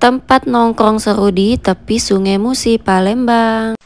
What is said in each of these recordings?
tempat nongkrong seru di tepi Sungai Musi, Palembang.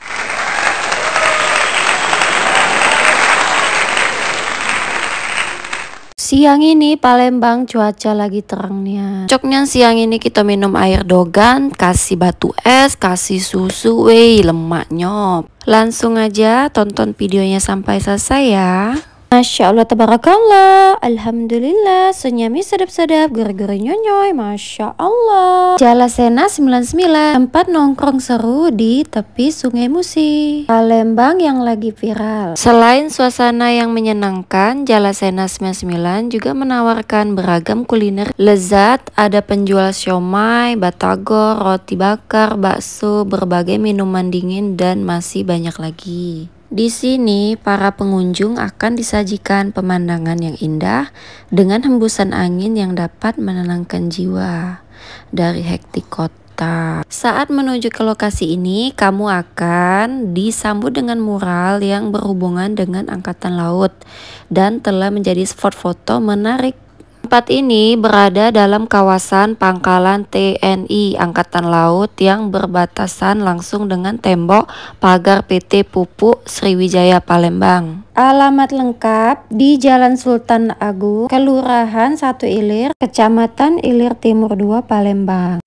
Siang ini Palembang cuaca lagi terangnya. Cocoknya siang ini kita minum air dogan, kasih batu es, kasih susu, lemak nyop. Langsung aja tonton videonya sampai selesai ya. Masya Allah, tabarakallah, alhamdulillah, senyami sedap-sedap, gurih-gurih nyonyoy, Masya Allah. Jalasena 99, tempat nongkrong seru di tepi Sungai Musi, Palembang yang lagi viral. Selain suasana yang menyenangkan, Jalasena 99 juga menawarkan beragam kuliner lezat. Ada penjual siomay, batagor, roti bakar, bakso, berbagai minuman dingin, dan masih banyak lagi. Di sini, para pengunjung akan disajikan pemandangan yang indah dengan hembusan angin yang dapat menenangkan jiwa dari hektik kota. Saat menuju ke lokasi ini, kamu akan disambut dengan mural yang berhubungan dengan Angkatan Laut dan telah menjadi spot foto menarik. Tempat ini berada dalam kawasan pangkalan TNI Angkatan Laut yang berbatasan langsung dengan tembok pagar PT Pupuk Sriwijaya Palembang. Alamat lengkap di Jalan Sultan Agung, Kelurahan 1 Ilir, Kecamatan Ilir Timur 2, Palembang.